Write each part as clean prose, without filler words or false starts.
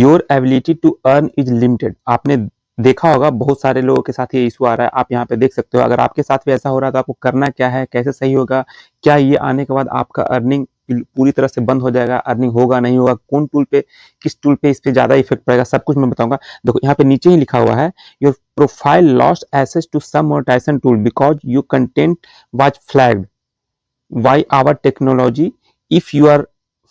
Your ability to earn is limited. आपने देखा होगा बहुत सारे लोगों के साथ ये इशू आ रहा है, आप यहाँ पे देख सकते हो। अगर आपके साथ भी ऐसा हो रहा है तो आपको करना क्या है, कैसे सही होगा, क्या ये आने के बाद आपका अर्निंग पूरी तरह से बंद हो जाएगा, अर्निंग होगा नहीं होगा, कौन टूल पे, किस टूल पे इस पे ज्यादा इफेक्ट पड़ेगा, सब कुछ मैं बताऊंगा। देखो यहाँ पे नीचे ही लिखा हुआ है, your profile lost access to some monetization tool because you content was flagged by our technology. If you are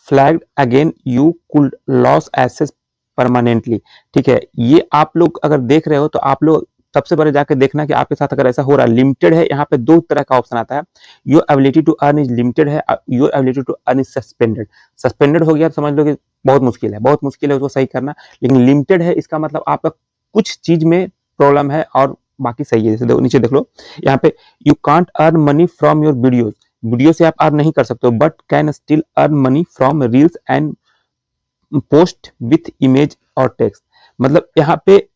flagged again you could loss access permanently. ठीक है, ये आप लोग अगर देख रहे हो तो आप लोग सबसे पहले जाकर देखना कि आपके साथ अगर ऐसा हो रहा है। लिमिटेड है, यहाँ पे दो तरह का ऑप्शन आता है, your ability to earn is limited है, your ability to earn is suspended. Suspended हो गया तो समझ लो कि बहुत मुश्किल है, बहुत मुश्किल है उसको सही करना। लेकिन लिमिटेड है, इसका मतलब आपका कुछ चीज में प्रॉब्लम है और बाकी सही है। जैसे नीचे देख लो, यहाँ पे you can't earn money from your videos, video से आप अर्न नहीं कर सकते हो, but can still earn money from reels and post with image और टेक्स्ट। मतलब यहाँ पे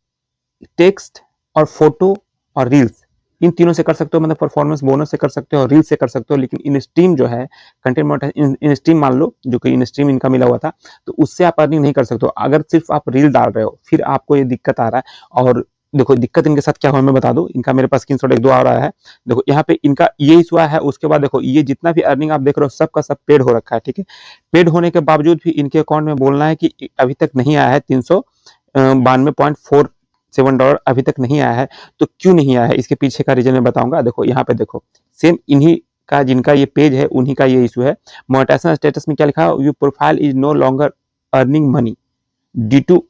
टेक्स्ट और फोटो और रील्स, इन तीनों से कर सकते हो, मतलब परफॉर्मेंस बोनस से कर सकते हो, रील्स से कर सकते हो। लेकिन इन स्ट्रीम जो है कंटेंट मोनेटाइजेशन, इन स्ट्रीम मान लो जो कि इन स्ट्रीम इनका मिला हुआ था, तो उससे आप अर्निंग नहीं कर सकते हो। अगर सिर्फ आप रील डाल रहे हो फिर आपको ये दिक्कत आ रहा है। और देखो दिक्कत इनके साथ क्या हुआ मैं बता दूं, इनका मेरे पास स्क्रीनशॉट एक दो आ रहा है। देखो यहाँ पे इनका ये इशू है, उसके बाद देखो ये जितना भी अर्निंग आप देख रहे हो सबका सब पेड हो रखा है। ठीक है, पेड होने के बावजूद भी इनके अकाउंट में बोलना है कि अभी तक नहीं आया है 392.47 डॉलर अभी तक नहीं आया है। तो क्यों नहीं आया है, इसके पीछे का रीजन मैं बताऊंगा। देखो यहाँ पे देखो, सेम इन्हीं का जिनका ये पेज है उन्हीं का ये इशू है। मोनेटाइजेशन स्टेटस में क्या लिखा है, your profile is no longer earning money due to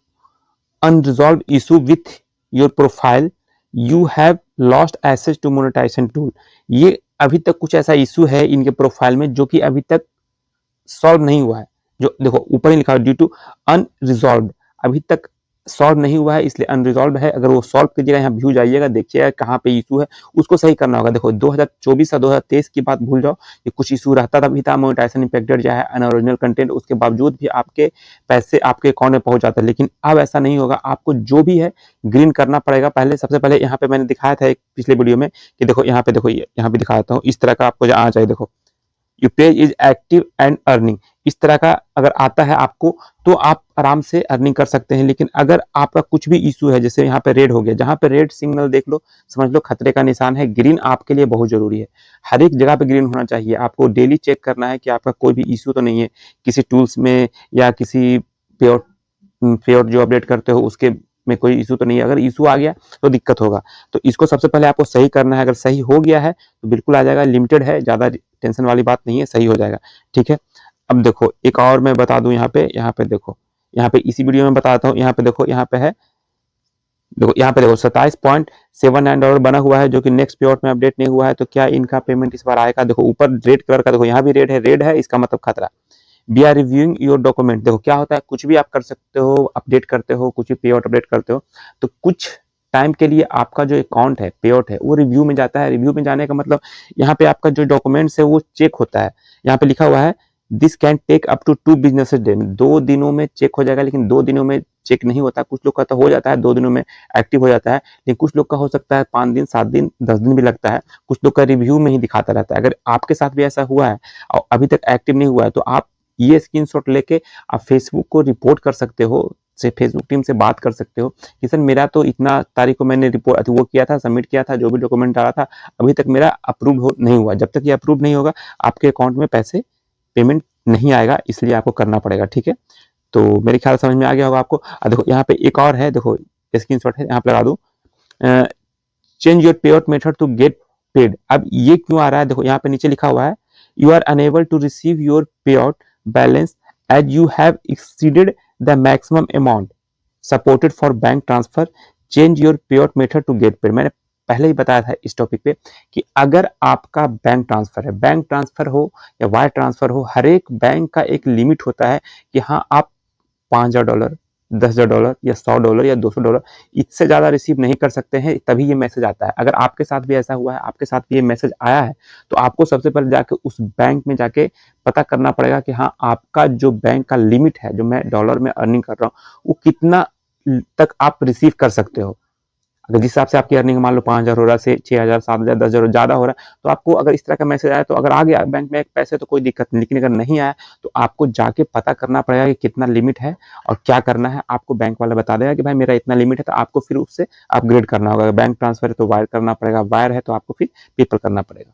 unresolved issue with your profile, you have lost access to monetization tool. ये अभी तक कुछ ऐसा इशू है इनके प्रोफाइल में जो कि अभी तक सॉल्व नहीं हुआ है। जो देखो ऊपर ही लिखा है ड्यू टू अनरिजॉल्व, अभी तक सॉल्व नहीं हुआ है इसलिए अनरिजॉल्व है। अगर वो सॉल्व कीजिएगा, यहाँ व्यू जाइएगा, देखिएगा कहाँ पे इशू है, उसको सही करना होगा। देखो 2024 या 2023 की बात भूल जाओ, ये कुछ इशू रहता था, भी था मोनेटाइजेशन इंपेक्टेड या है अनओरिजिनल कंटेंट, उसके बावजूद भी आपके पैसे आपके अकाउंट में पहुंच जाता है। लेकिन अब ऐसा नहीं होगा, आपको जो भी है ग्रीन करना पड़ेगा। पहले सबसे पहले यहाँ पे मैंने दिखाया था एक पिछले वीडियो में कि देखो यहाँ पे देखो, यहाँ पे दिखाता हूँ, इस तरह का आपको आना चाहिए। देखो you page is active and earning, इस तरह का अगर आता है आपको तो आप आराम से अर्निंग कर सकते हैं। लेकिन अगर आपका कुछ भी इशू है, जैसे यहाँ पे रेड हो गया, जहां पे रेड सिग्नल देख लो समझ लो खतरे का निशान है। ग्रीन आपके लिए बहुत जरूरी है, हर एक जगह पे ग्रीन होना चाहिए। आपको डेली चेक करना है कि आपका कोई भी इशू तो नहीं है किसी टूल्स में या किसी पेयर पेयर जो अपडेट करते हो उसके में कोई इशू तो नहीं है। अगर इशू आ गया तो दिक्कत होगा, तो इसको सबसे पहले आपको सही करना है। अगर सही हो गया है तो बिल्कुल आ जाएगा, लिमिटेड है, ज्यादा टेंशन वाली बात नहीं है, सही हो जाएगा। ठीक है, अब देखो एक और मैं बता दूं, यहाँ पे देखो, यहाँ पे इसी वीडियो में बताता हूँ। यहाँ पे देखो, यहाँ पे है, देखो यहाँ पे देखो 27.79 डॉलर बना हुआ है जो कि नेक्स्ट पे आउट में अपडेट नहीं हुआ है। तो क्या इनका पेमेंट इस बार आएगा? देखो ऊपर रेड कलर का, देखो यहाँ भी रेड है, इसका मतलब खतरा। We are reviewing your document. देखो क्या होता है, कुछ भी आप कर सकते हो, अपडेट करते हो, कुछ भी पे आउट अपडेट करते हो, तो कुछ टाइम के लिए आपका जो अकाउंट है पे आउट है वो रिव्यू में जाता है। रिव्यू में जाने का मतलब यहाँ पे आपका जो डॉक्यूमेंट्स है वो चेक होता है। यहाँ पे लिखा हुआ है this can take up to 2 business day, 2 दिनों में चेक हो जाएगा। लेकिन 2 दिनों में चेक नहीं होता, कुछ लोग का तो हो जाता है 2 दिनों में एक्टिव हो जाता है, लेकिन कुछ लोग का हो सकता है 5 दिन 7 दिन 10 दिन भी लगता है। कुछ लोग का रिव्यू में ही दिखाता रहता है। अगर आपके साथ भी ऐसा हुआ है और अभी तक एक्टिव नहीं हुआ है तो आप ये स्क्रीनशॉट लेके आप फेसबुक को रिपोर्ट कर सकते हो, से फेसबुक टीम से बात कर सकते हो कि सर मेरा तो इतना तारीख को मैंने रिपोर्ट वो किया था, सबमिट किया था, जो भी डॉक्यूमेंट डाला था, अभी तक मेरा अप्रूव नहीं हुआ। जब तक ये अप्रूव नहीं होगा आपके अकाउंट में पैसे पेमेंट नहीं आएगा, इसलिए आपको करना पड़ेगा। ठीक है, तो मेरे ख्याल समझ में आ गया होगा आपको। देखो यहाँ पे एक और है, देखो स्क्रीनशॉट है, यहाँ पे लगा दो, change your pay out method to get paid. अब ये क्यों आ रहा है, देखो यहाँ पे नीचे लिखा हुआ है you are unable to receive your pay out balance as you have exceeded the maximum amount supported for bank transfer, change your pay out method to get paid. मैंने पहले ही बताया था इस टॉपिक पे कि अगर आपका बैंक ट्रांसफर है, बैंक ट्रांसफर हो या वायर ट्रांसफर हो, हर एक बैंक का एक लिमिट होता है कि हाँ आप $5,000 $10,000 या $100 या $200 इससे ज्यादा रिसीव नहीं कर सकते हैं, तभी ये मैसेज आता है। अगर आपके साथ भी ऐसा हुआ है, आपके साथ भी ये मैसेज आया है, तो आपको सबसे पहले जाके उस बैंक में जाके पता करना पड़ेगा कि हाँ आपका जो बैंक का लिमिट है, जो मैं डॉलर में अर्निंग कर रहा हूँ, वो कितना तक आप रिसीव कर सकते हो। अगर जिस हिसाब से आपकी अर्निंग मान लो 5,000 हो रहा है, 6,000, 7,000, 10,000 ज़्यादा हो रहा है, तो आपको अगर इस तरह का मैसेज आया, तो अगर आ गया बैंक में पैसे तो कोई दिक्कत नहीं, लेकिन अगर नहीं आया तो आपको जाके पता करना पड़ेगा कि कितना लिमिट है और क्या करना है। आपको बैंक वाला बता देगा कि भाई मेरा इतना लिमिट है, तो आपको फिर उससे अपग्रेड करना होगा। बैंक ट्रांसफर है तो वायर करना पड़ेगा, वायर है तो आपको फिर पेपर करना पड़ेगा।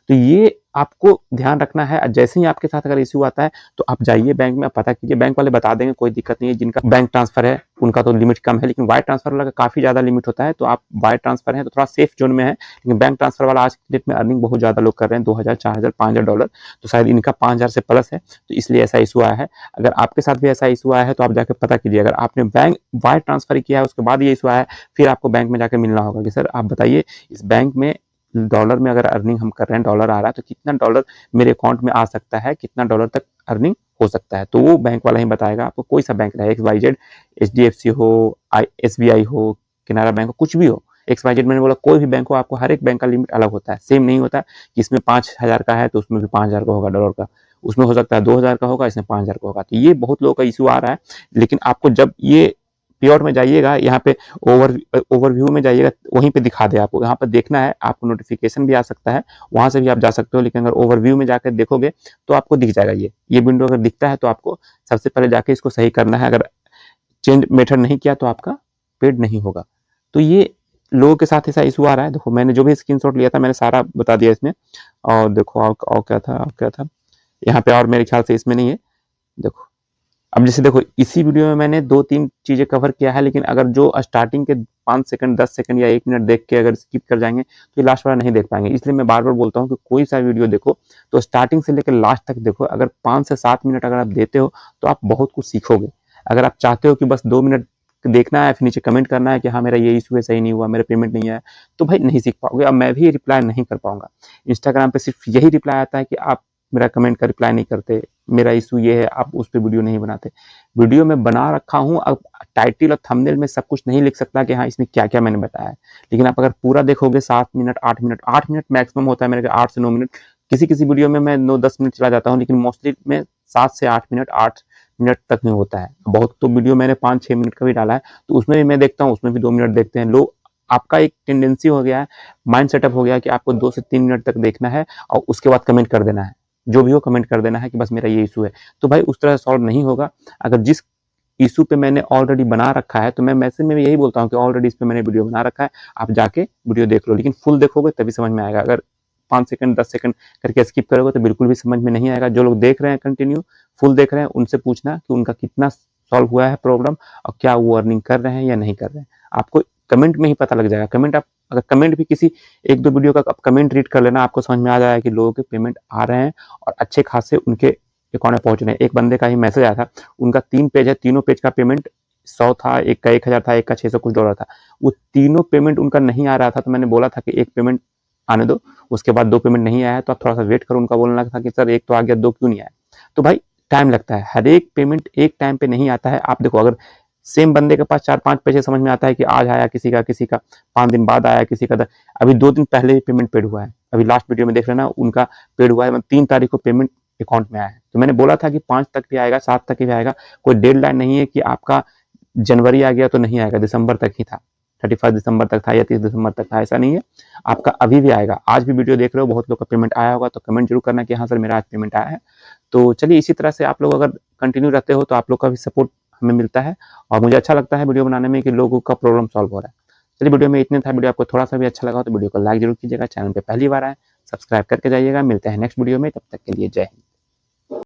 तो ये आपको ध्यान रखना है। जैसे ही आपके साथ अगर इश्यू आता है तो आप जाइए बैंक में, पता कीजिए, बैंक वाले बता देंगे, कोई दिक्कत नहीं है। जिनका बैंक ट्रांसफर है उनका तो लिमिट कम है, लेकिन वायर ट्रांसफर वाला का काफी ज्यादा लिमिट होता है। तो आप वायर ट्रांसफर है तो थोड़ा सेफ जोन में है, लेकिन बैंक ट्रांसफर वाला आज की डेट में अर्निंग बहुत ज्यादा लोग कर रहे हैं, 2,000, 4,000, 5,000 डॉलर। तो शायद इनका 5,000 से प्लस है, तो इसलिए ऐसा इशू आया है। अगर आपके साथ भी ऐसा इशू आया है तो आप जाकर पता कीजिए। अगर आपने बैंक वायर ट्रांसफर किया है उसके बाद ये इशू आया है, फिर आपको बैंक में जाकर मिलना होगा कि सर आप बताइए, इस बैंक में डॉलर में अगर अर्निंग हम कर रहे हैं, डॉलर आ रहा है, तो कितना डॉलर मेरे अकाउंट में आ सकता है, कितना डॉलर तक अर्निंग हो सकता है। तो वो बैंक वाला ही बताएगा आपको। कोई सा बैंक रहे, XYZ, HDFC हो, SBI हो, केनरा बैंक हो, कुछ भी हो, XYZ मैंने बोला कोई भी बैंक हो, आपको हर एक बैंक का लिमिट अलग होता है, सेम नहीं होता कि इसमें 5,000 का है तो उसमें भी 5,000 का होगा डॉलर का, उसमें हो सकता है 2,000 का होगा, इसमें 5,000 का होगा। तो ये बहुत लोगों का इशू आ रहा है। लेकिन आपको जब ये प्योर में जाइएगा, यहाँ पे ओवरव्यू में जाइएगा, वहीं पे दिखा दे आपको। यहाँ पर देखना है, आपको नोटिफिकेशन भी आ सकता है, वहां से भी आप जा सकते हो। लेकिन अगर ओवरव्यू में जाकर देखोगे तो आपको दिख जाएगा। ये विंडो अगर दिखता है तो आपको सबसे पहले जाके इसको सही करना है। अगर चेंज मेथड नहीं किया तो आपका पेड नहीं होगा। तो ये लोगों के साथ ऐसा इशू आ रहा है। देखो मैंने जो भी स्क्रीनशॉट लिया था मैंने सारा बता दिया इसमें। और देखो और क्या था यहाँ पे, और मेरे ख्याल से इसमें नहीं है। देखो अब जैसे देखो इसी वीडियो में मैंने 2-3 चीजें कवर किया है, लेकिन अगर जो स्टार्टिंग के 5 सेकंड, 10 सेकंड या 1 मिनट देख के अगर स्किप कर जाएंगे तो ये लास्ट वाला नहीं देख पाएंगे। इसलिए मैं बार बार बोलता हूँ कि कोई सा वीडियो देखो तो स्टार्टिंग से लेकर लास्ट तक देखो। अगर 5 से 7 मिनट अगर आप देते हो तो आप बहुत कुछ सीखोगे। अगर आप चाहते हो कि बस 2 मिनट देखना है, फिर नीचे कमेंट करना है कि हाँ मेरा ये इशू है, सही नहीं हुआ, मेरा पेमेंट नहीं आया, तो भाई नहीं सीख पाओगे। अब मैं भी रिप्लाई नहीं कर पाऊंगा। इंस्टाग्राम पे सिर्फ यही रिप्लाई आता है कि आप मेरा कमेंट का रिप्लाई नहीं करते, मेरा इशू ये है, आप उस पर वीडियो नहीं बनाते। वीडियो में बना रखा हूँ, अब टाइटल और थंबनेल में सब कुछ नहीं लिख सकता कि हाँ इसमें क्या क्या मैंने बताया है। लेकिन आप अगर पूरा देखोगे 7 मिनट, 8 मिनट मैक्सिमम होता है मेरे, 8 से 9 मिनट। किसी किसी वीडियो में मैं 9-10 मिनट चला जाता हूँ, लेकिन मोस्टली मैं 7 से 8 मिनट, 8 मिनट तक में होता है। बहुत तो वीडियो मैंने 5-6 मिनट का भी डाला है, तो उसमें भी मैं देखता हूँ, उसमें भी 2 मिनट देखते हैं लोग। आपका एक टेंडेंसी हो गया है, माइंड सेटअप हो गया है कि आपको 2 से 3 मिनट तक देखना है और उसके बाद कमेंट कर देना है। जो भी हो कमेंट कर देना है कि बस मेरा ये इशू है। तो भाई उस तरह सॉल्व नहीं होगा। अगर जिस इशू पे मैंने ऑलरेडी बना रखा है, तो मैं मैसेज में भी यही बोलता हूँ कि ऑलरेडी इस पे मैंने वीडियो बना रखा है, आप जाके वीडियो देख लो। लेकिन फुल देखोगे तभी समझ में आएगा। अगर 5 सेकंड, 10 सेकंड करके स्किप करोगे तो बिल्कुल भी समझ में नहीं आएगा। जो लोग देख रहे हैं कंटिन्यू फुल देख रहे हैं, उनसे पूछना कि उनका कितना सॉल्व हुआ है प्रॉब्लम और क्या वो अर्निंग कर रहे हैं या नहीं कर रहे हैं। आपको कमेंट में ही पता लग जाएगा। कमेंट आप अगर कमेंट भी किसी 1-2 वीडियो का कमेंट रीड कर लेना, आपको समझ में आ जाएगा कि लोगों के पेमेंट आ रहे हैं और अच्छे खासे उनके अकाउंट में पहुंच रहे हैं। एक बंदे का ही मैसेज आया था, उनका 3 पेज है, तीनों पेज का पेमेंट 100 था, एक का 1,000 था, एक का 600 कुछ डॉलर था। वो तीनों पेमेंट उनका नहीं आ रहा था, तो मैंने बोला था कि एक पेमेंट आने दो, उसके बाद 2 पेमेंट नहीं आया तो आप थोड़ा सा वेट करो। उनका बोलना था कि सर एक तो आ गया, 2 क्यों नहीं आया। तो भाई टाइम लगता है, हर एक पेमेंट एक टाइम पे नहीं आता है। आप देखो अगर सेम बंदे के पास 4-5 पैसे समझ में आता है कि आज आया किसी का 5 दिन बाद आया किसी का। अभी 2 दिन पहले ही पेमेंट पेड हुआ है, अभी लास्ट वीडियो में देख लेना, उनका पेड हुआ है, 3 तारीख को पेमेंट अकाउंट में आया है। तो मैंने बोला था कि 5 तक भी आएगा, 7 तक भी आएगा। कोई डेडलाइन नहीं है कि आपका जनवरी आ गया तो नहीं आएगा, दिसंबर तक ही था, 31 दिसंबर तक था या 30 दिसंबर तक था, ऐसा नहीं है। आपका अभी भी आएगा। आज भी वीडियो देख रहे हो, बहुत लोग का पेमेंट आया होगा, तो कमेंट जरूर करना कि हाँ सर मेरा आज पेमेंट आया है। तो चलिए इसी तरह से आप लोग अगर कंटिन्यू रहते हो तो आप लोग का भी सपोर्ट हमें मिलता है और मुझे अच्छा लगता है वीडियो बनाने में कि लोगों का प्रॉब्लम सॉल्व हो रहा है। चलिए वीडियो में इतने था। वीडियो आपको थोड़ा सा भी अच्छा लगा तो वीडियो को लाइक जरूर कीजिएगा। चैनल पे पहली बार आए सब्सक्राइब करके जाइएगा। मिलते हैं नेक्स्ट वीडियो में, तब तक के लिए जय हिंद।